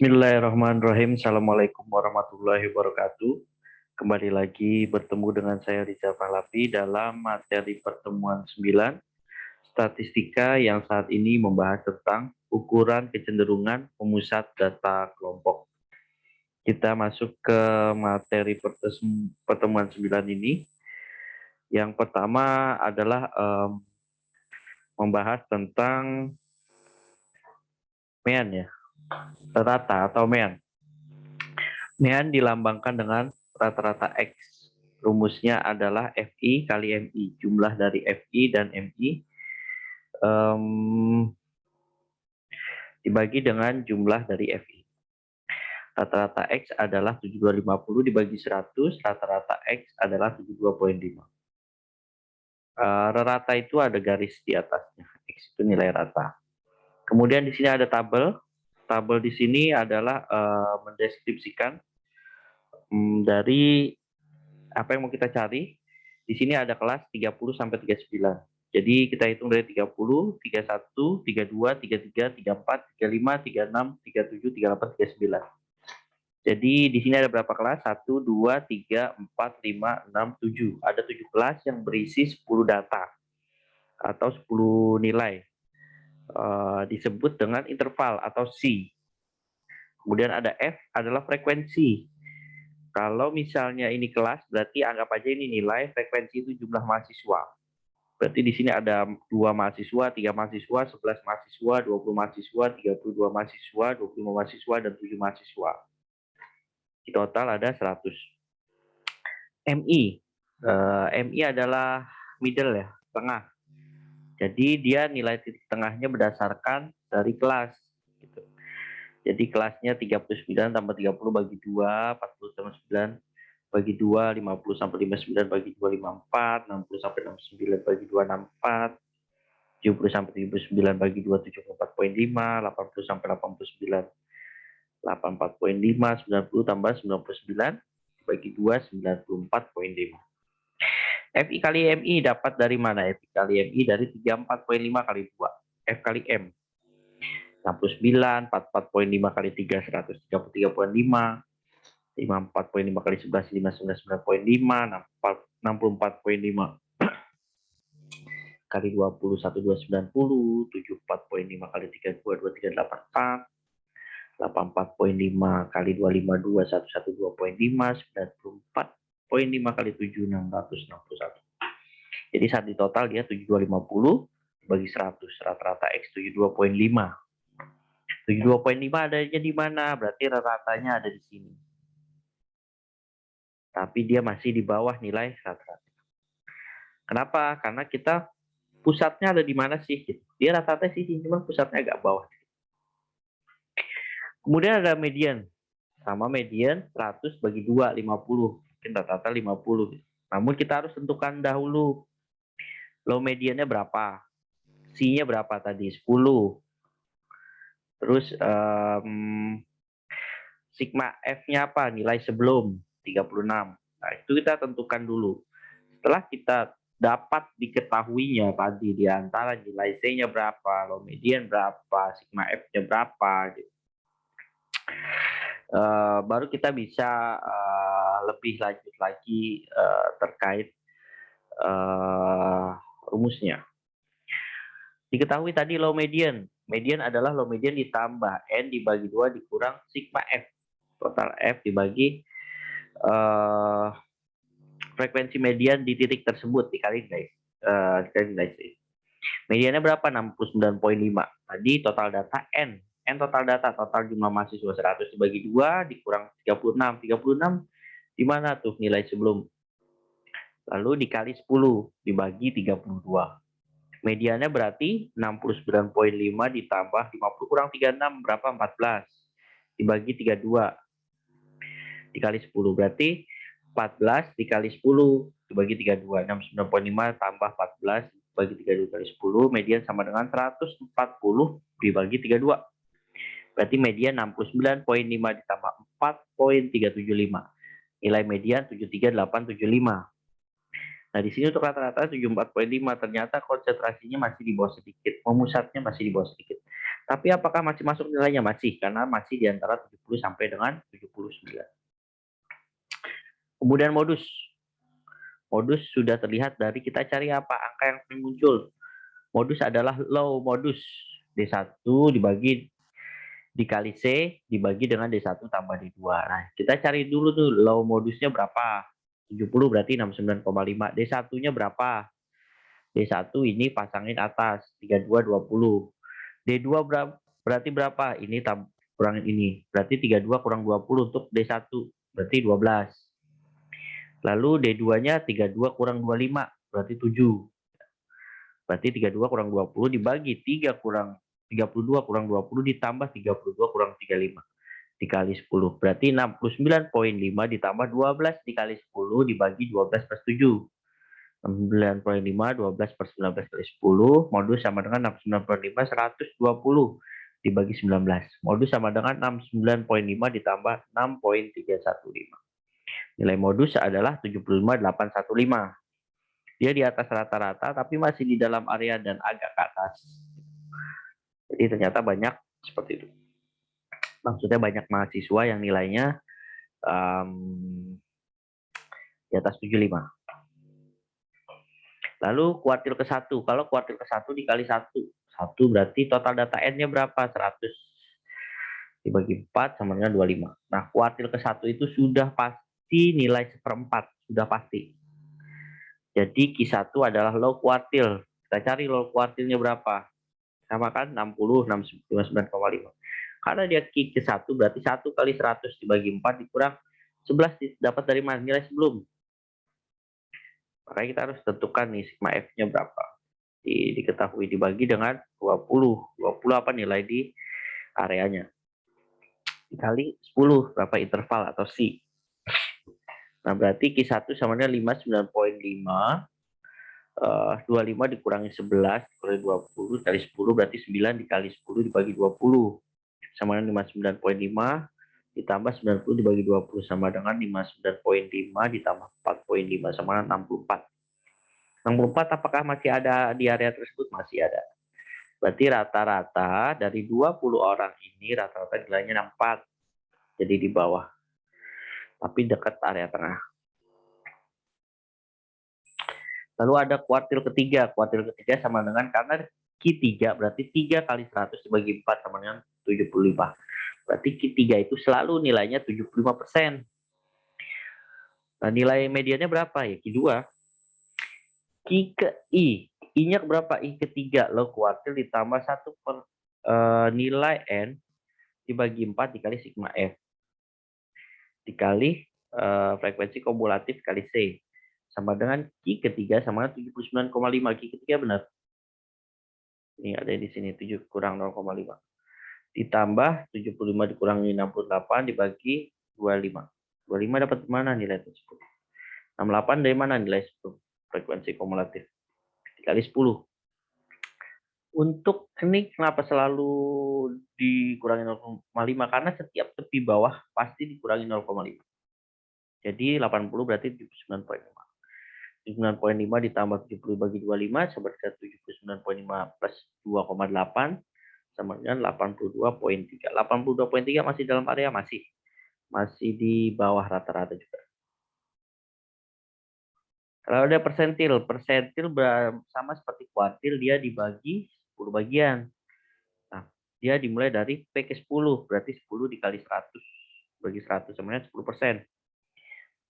Bismillahirrahmanirrahim. Assalamualaikum warahmatullahi wabarakatuh. Kembali lagi bertemu dengan saya Rizal Pahlavi dalam materi pertemuan 9 statistika yang saat ini membahas tentang ukuran kecenderungan pemusat data kelompok. Kita masuk ke materi pertemuan 9 ini. Yang pertama adalah membahas tentang MEAN ya, rata atau MEAN. MEAN dilambangkan dengan rata-rata X. Rumusnya adalah FI kali MI. Jumlah dari FI dan MI dibagi dengan jumlah dari FI. Rata-rata X adalah 7250 dibagi 100, rata-rata X adalah 72,5. Rata itu ada garis di atasnya. X itu nilai rata. Kemudian di sini ada tabel. Tabel di sini adalah mendeskripsikan dari apa yang mau kita cari. Di sini ada kelas 30 sampai 39. Jadi kita hitung dari 30, 31, 32, 33, 34, 35, 36, 37, 38, 39. Jadi di sini ada berapa kelas? 1, 2, 3, 4, 5, 6, 7. Ada 7 kelas yang berisi 10 data atau 10 nilai. Disebut dengan interval atau C. Kemudian ada F adalah frekuensi. Kalau misalnya ini kelas, berarti anggap aja ini nilai, frekuensi itu jumlah mahasiswa. Berarti di sini ada 2 mahasiswa, 3 mahasiswa, 11 mahasiswa, 20 mahasiswa, 32 mahasiswa, 25 mahasiswa, dan 7 mahasiswa. Di total ada 100. MI. MI adalah middle ya, tengah. Jadi dia nilai titik tengahnya berdasarkan dari kelas. Gitu. Jadi kelasnya 39 tambah 30 bagi 2, 40 tambah 9 bagi 2, 50 sampai 59 bagi 2, 54, 60 sampai 69 bagi 2, 64, 70 sampai 79 bagi 2, 74,5, 80 sampai 89, 84,5, 90 tambah 99 bagi 2, 94,5. FI kali MI dapat dari mana? FI kali MI dari 34,5 kali 2. F kali M 69, 44,5 kali 3, 133,5, 54,5 kali 11, 599,5, 64,5 kali 20, 1290, 74,5 kali 32, 2384, 84,5 kali 252, 112,5, 94,5 kali 7, 661. Jadi saat di total dia 7250 bagi 100, rata-rata X 72,5. 72,5 adanya di mana? Berarti rata-ratanya ada di sini. Tapi dia masih di bawah nilai rata-rata. Kenapa? Karena kita pusatnya ada di mana sih? Dia rata-rata sih, cuma pusatnya agak bawah. Kemudian ada median. Sama median 100 bagi 2, 50. Mungkin rata-rata 50. Namun kita harus tentukan dahulu. Low mediannya berapa? C-nya berapa tadi? 10. Terus sigma F-nya apa? Nilai sebelum 36. Nah, itu kita tentukan dulu. Setelah kita dapat diketahuinya tadi di antara nilai C-nya berapa, low median berapa, sigma F-nya berapa, gitu. Baru kita bisa lebih lanjut lagi terkait rumusnya. Diketahui tadi low median. Median adalah low median ditambah N dibagi 2 dikurang sigma F. Total F dibagi frekuensi median di titik tersebut dikali nilai C. Mediannya berapa? 69,5. Tadi total data N. N total data, total jumlah mahasiswa 100 dibagi 2 dikurang 36. 36 di mana tuh nilai sebelum? Lalu dikali 10 dibagi 32. Mediannya berarti 69,5 ditambah 50 kurang 36 berapa? 14. Dibagi 32 dikali 10 berarti 14 dikali 10 dibagi 32. 69,5 tambah 14 bagi 32 kali 10, median sama dengan 140 dibagi 32. Berarti median 69,5 ditambah 4,375. Nilai median 73875. Nah, di sini untuk rata-rata 74,5, ternyata konsentrasinya masih di bawah sedikit, memusatnya masih di bawah sedikit. Tapi apakah masih masuk nilainya? Masih, karena masih di antara 70 sampai dengan 79. Kemudian modus. Modus sudah terlihat dari kita cari apa? Angka yang sering muncul. Modus adalah low modus. D1 dikali C dibagi dengan D1 tambah D2. Nah, kita cari dulu tuh low modusnya berapa. 70 berarti 69,5. D1-nya berapa? D1 ini pasangin atas. 32, 20. D2 berarti berapa? Ini kurangin ini. Berarti 32 kurang 20 untuk D1. Berarti 12. Lalu D2-nya 32 kurang 25. Berarti 7. Berarti 32 kurang 20 dibagi 3 kurang 32 kurang 20 ditambah 32 kurang 35 dikali 10. Berarti 69,5 ditambah 12 dikali 10 dibagi 12 per 7. 9,5 12 per 19 kali 10. Modus sama dengan 69,5 120 dibagi 19. Modus sama dengan 69,5 ditambah 6,315. Nilai modus adalah 75,815. Dia di atas rata-rata tapi masih di dalam area dan agak ke atas. Jadi ternyata banyak seperti itu. Maksudnya banyak mahasiswa yang nilainya di atas 75. Lalu kuartil ke-1. Kalau kuartil ke-1 dikali 1. 1 berarti total data N-nya berapa? 100 dibagi 4 sama dengan 25. Nah, kuartil ke-1 itu sudah pasti nilai seperempat. Sudah pasti. Jadi Q1 adalah low kuartil. Kita cari low kuartilnya berapa? Sama kan 60, 69,5. Karena dia Q ke-1 berarti 1 kali 100 dibagi 4 dikurang 11 dapat dari mana? Nilai sebelum. Makanya kita harus tentukan nih sigma F-nya berapa. Diketahui dibagi dengan 20. 20 apa nilai di areanya. Dikali 10 berapa interval atau C. Nah, berarti Q1 sama dengan 59,5. 25 dikurangi 11 dikurangi 20 kali 10 berarti 9 dikali 10 dibagi 20 sama dengan 59,5 ditambah 90 dibagi 20 sama dengan 59,5 ditambah 4,5 sama dengan 64. 64 apakah masih ada di area tersebut? Masih ada. Berarti rata-rata dari 20 orang ini rata-rata nilainya 64. Jadi di bawah. Tapi dekat area tengah. Lalu ada kuartil ketiga. Kuartil ketiga sama dengan karena Q3 berarti 3 kali 100 dibagi 4 sama dengan 75. Berarti Q3 itu selalu nilainya 75%. Nah, nilai mediannya berapa ya? Q2. Q ke I. I-nya berapa? I ketiga. Lo kuartil ditambah 1 per nilai N dibagi 4 dikali sigma F. Dikali frekuensi kumulatif kali C. Sama dengan Q ketiga sama dengan 79,5. Q ketiga benar. Ini ada di sini 7 kurang 0,5. Ditambah 75 dikurangi 68 dibagi 25. 25 dapat mana nilai tersebut? 68 dari mana nilai frekuensi kumulatif? Dikali 10. Untuk ini kenapa selalu dikurangi 0,5? Karena setiap tepi bawah pasti dikurangi 0,5. Jadi 80 berarti 79,5. 79,5 ditambah 70 bagi 25 sama dengan 79,5 plus 2,8 sama dengan 82,3. 82,3 masih dalam area, masih di bawah rata-rata juga. Kalau ada persentil sama seperti kuartil, dia dibagi 10 bagian. Nah, dia dimulai dari P ke 10, berarti 10 dikali 100 bagi 100 sama dengan 10%.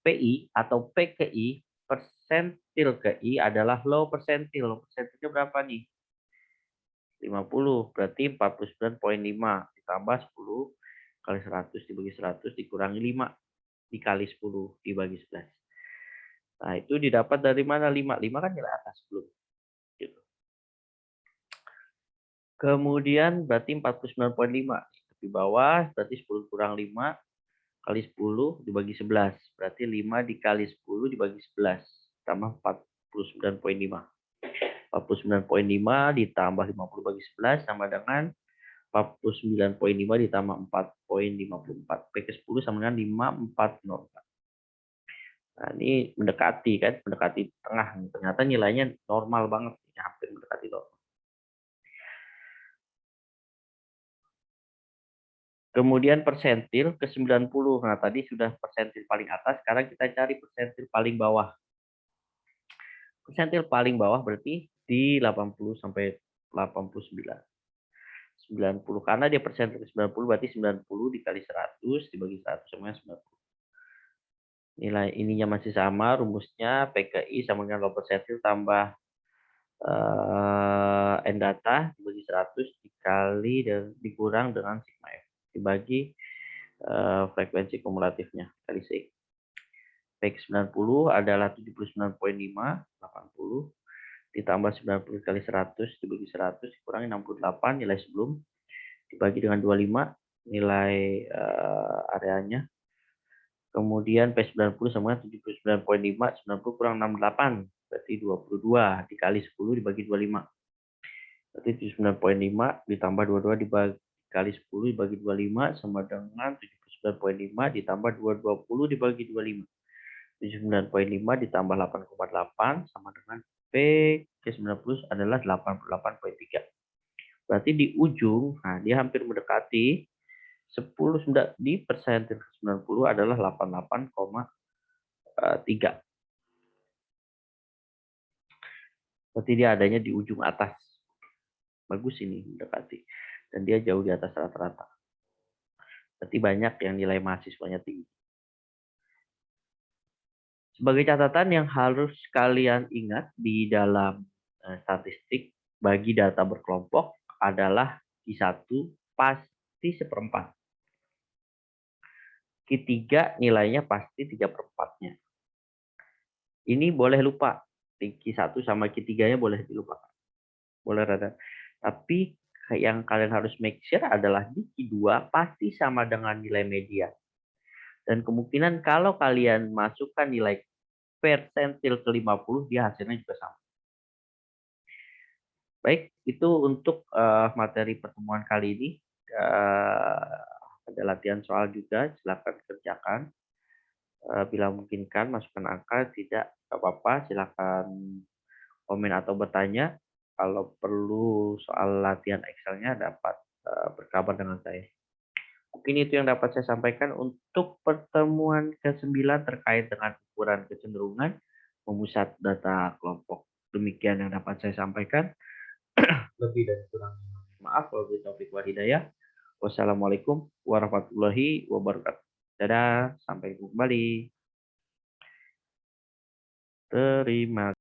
PI atau P ke I, persentil ke I adalah low persentil. Low persentilnya berapa nih? 50, berarti 49,5 ditambah 10 kali 100 dibagi 100 dikurangi 5 dikali 10 dibagi 11. Nah, itu didapat dari mana 5? 5 kan nilai atas belum. Gitu. Kemudian berarti 49,5 di bawah, berarti 10 kurang 5 kali 10 dibagi 11. Berarti 5 dikali 10 dibagi 11 tambah 49,5. 49,5 ditambah 50 bagi 11 sama dengan 49,5 ditambah 4,54. P ke 10 sama dengan 5,404. Nah, ini mendekati kan, mendekati tengah. Ternyata nilainya normal banget, hampir mendekati normal. Kemudian persentil ke 90. Nah, tadi sudah persentil paling atas, sekarang kita cari persentil paling bawah. Persentil paling bawah berarti di 80 sampai 89. 90 karena dia persentil 90 berarti 90 dikali 100 dibagi 100 sama 90. Nilai ininya masih sama, rumusnya PKI sama dengan low persentil tambah N data dibagi 100 dikali dan dikurang dengan sigma F dibagi frekuensi kumulatifnya kali C. PX90 adalah 79,5, 80 ditambah 90 kali 100 dibagi 100 dikurangi 68 nilai sebelum dibagi dengan 25 nilai areanya. Kemudian P90 sama 79,5, 90 kurang 68 berarti 22 dikali 10 dibagi 25. Berarti 79,5 ditambah 22 dikali 10 dibagi 25 sama dengan 79,5 ditambah 220 dibagi 25. 79,5 ditambah 8,8 sama dengan P ke 90 adalah 88,3. Berarti di ujung, nah dia hampir mendekati 10 di persentil 90 adalah 88,3. Berarti dia adanya di ujung atas. Bagus ini mendekati. Dan dia jauh di atas rata-rata. Berarti banyak yang nilai mahasiswanya tinggi. Sebagai catatan yang harus kalian ingat di dalam statistik bagi data berkelompok adalah Q1 pasti seperempat. Q3 nilainya pasti 3/4-nya. Ini boleh lupa. Q1 sama Q3-nya boleh dilupakan. Boleh rada. Tapi yang kalian harus make sure adalah di Q2 pasti sama dengan nilai media. Dan kemungkinan kalau kalian masukkan nilai persentil ke 50, dia hasilnya juga sama. Baik, itu untuk materi pertemuan kali ini. Ada latihan soal juga, silakan kerjakan. Bila memungkinkan, masukkan angka, tidak apa-apa, silakan komen atau bertanya. Kalau perlu soal latihan Excel-nya dapat berkabar dengan saya. Mungkin itu yang dapat saya sampaikan untuk pertemuan ke-9 terkait dengan ukuran kecenderungan memusat data kelompok. Demikian yang dapat saya sampaikan. Lebih dan kurangnya maaf. Wabillahi taufiq wal hidayah. Wassalamualaikum warahmatullahi wabarakatuh. Dadah, sampai kembali. Terima kasih.